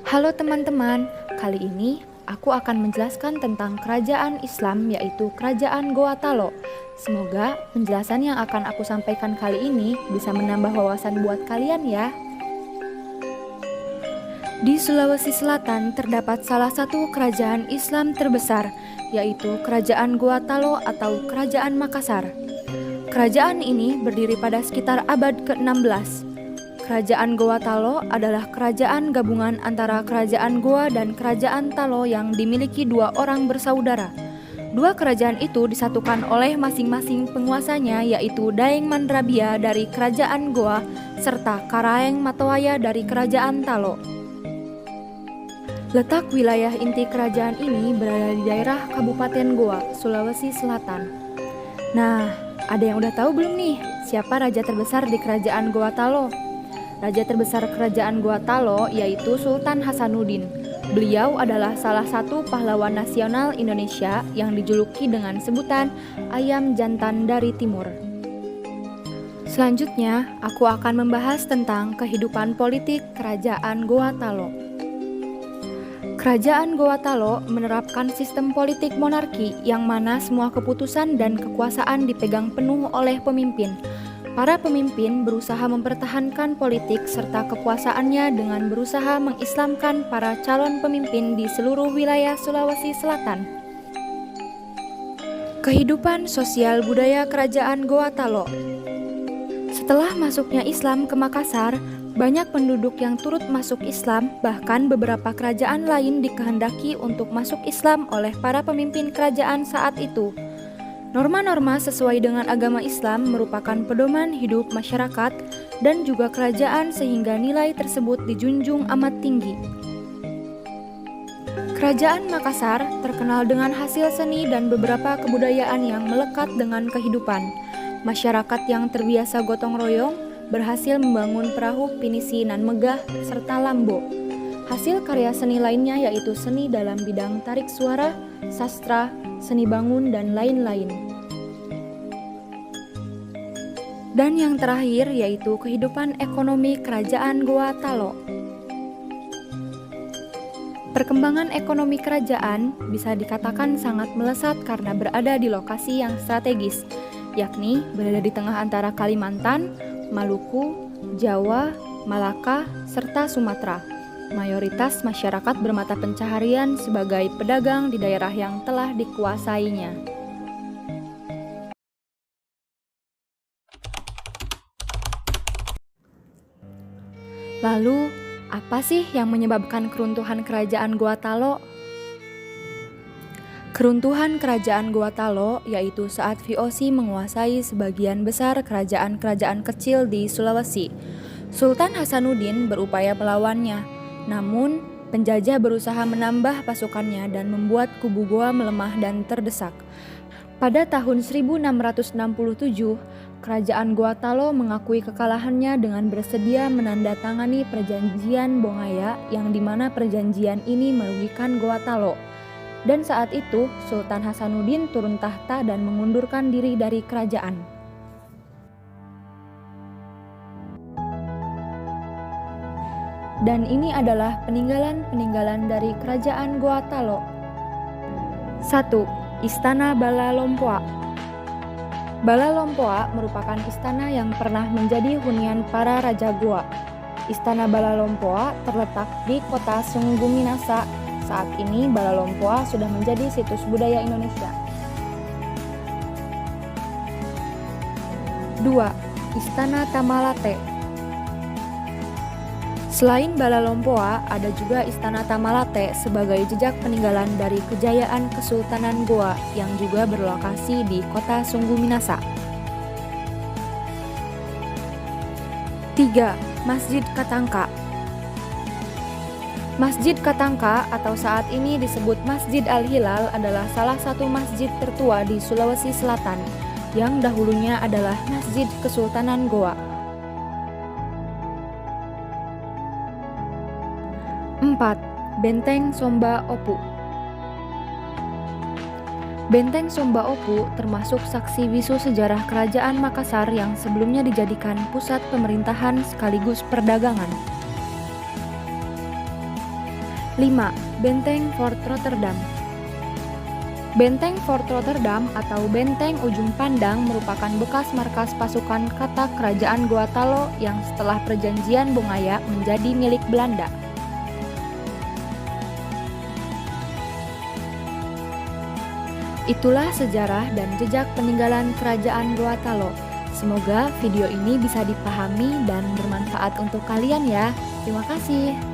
Halo teman-teman, kali ini aku akan menjelaskan tentang kerajaan Islam yaitu Kerajaan Goa Talo. Semoga penjelasan yang akan aku sampaikan kali ini bisa menambah wawasan buat kalian ya. Di Sulawesi Selatan terdapat salah satu kerajaan Islam terbesar, yaitu Kerajaan Goa Talo atau Kerajaan Makassar. Kerajaan ini berdiri pada sekitar abad ke-16. Kerajaan Goa Talo adalah kerajaan gabungan antara Kerajaan Goa dan Kerajaan Talo yang dimiliki dua orang bersaudara. Dua kerajaan itu disatukan oleh masing-masing penguasanya, yaitu Daeng Mandrabia dari Kerajaan Goa serta Karaeng Matawaya dari Kerajaan Talo. Letak wilayah inti kerajaan ini berada di daerah Kabupaten Goa, Sulawesi Selatan. Nah, ada yang udah tahu belum nih siapa raja terbesar di Kerajaan Goa Talo? Raja terbesar Kerajaan Goa Talo yaitu Sultan Hasanuddin. Beliau adalah salah satu pahlawan nasional Indonesia yang dijuluki dengan sebutan Ayam Jantan dari Timur. Selanjutnya, aku akan membahas tentang kehidupan politik Kerajaan Goa Talo. Kerajaan Goa Talo menerapkan sistem politik monarki yang mana semua keputusan dan kekuasaan dipegang penuh oleh pemimpin. Para pemimpin berusaha mempertahankan politik serta kekuasaannya dengan berusaha mengislamkan para calon pemimpin di seluruh wilayah Sulawesi Selatan. Kehidupan sosial budaya Kerajaan Goa Talo. Setelah masuknya Islam ke Makassar, banyak penduduk yang turut masuk Islam, bahkan beberapa kerajaan lain dikehendaki untuk masuk Islam oleh para pemimpin kerajaan saat itu. Norma-norma sesuai dengan agama Islam merupakan pedoman hidup masyarakat dan juga kerajaan sehingga nilai tersebut dijunjung amat tinggi. Kerajaan Makassar terkenal dengan hasil seni dan beberapa kebudayaan yang melekat dengan kehidupan. Masyarakat yang terbiasa gotong royong berhasil membangun perahu pinisi nan megah serta lambo. Hasil karya seni lainnya yaitu seni dalam bidang tarik suara, sastra, seni bangun, dan lain-lain. Dan yang terakhir yaitu kehidupan ekonomi Kerajaan Goa Talo. Perkembangan ekonomi kerajaan bisa dikatakan sangat melesat karena berada di lokasi yang strategis, yakni berada di tengah antara Kalimantan, Maluku, Jawa, Malaka, serta Sumatera. Mayoritas masyarakat bermata pencaharian sebagai pedagang di daerah yang telah dikuasainya. Lalu, apa sih yang menyebabkan keruntuhan Kerajaan Goa Talo? Keruntuhan Kerajaan Goa Talo yaitu saat VOC menguasai sebagian besar kerajaan-kerajaan kecil di Sulawesi. Sultan Hasanuddin berupaya melawannya, namun penjajah berusaha menambah pasukannya dan membuat kubu Goa melemah dan terdesak. Pada tahun 1667, Kerajaan Goa Talo mengakui kekalahannya dengan bersedia menandatangani Perjanjian Bongaya yang dimana perjanjian ini merugikan Goa Talo. Dan saat itu, Sultan Hasanuddin turun tahta dan mengundurkan diri dari kerajaan. Dan ini adalah peninggalan-peninggalan dari Kerajaan Goa Talo. 1. Istana Bala Lompoa. Bala Lompoa merupakan istana yang pernah menjadi hunian para Raja Goa. Istana Bala Lompoa terletak di kota Sunggu Minasa. Saat ini Bala Lompoa sudah menjadi situs budaya Indonesia. 2. Istana Tamalate. Selain Bala Lompoa, ada juga Istana Tamalate sebagai jejak peninggalan dari kejayaan Kesultanan Goa yang juga berlokasi di kota Sunggu Minasa. 3. Masjid Katangka. Masjid Katangka atau saat ini disebut Masjid Al-Hilal adalah salah satu masjid tertua di Sulawesi Selatan yang dahulunya adalah Masjid Kesultanan Goa. 4. Benteng Somba Opu. Benteng Somba Opu termasuk saksi bisu sejarah Kerajaan Makassar yang sebelumnya dijadikan pusat pemerintahan sekaligus perdagangan. 5. Benteng Fort Rotterdam. Benteng Fort Rotterdam atau Benteng Ujung Pandang merupakan bekas markas pasukan katak Kerajaan Goatalo yang setelah Perjanjian Bongaya menjadi milik Belanda. Itulah sejarah dan jejak peninggalan Kerajaan Goatalo. Semoga video ini bisa dipahami dan bermanfaat untuk kalian ya. Terima kasih.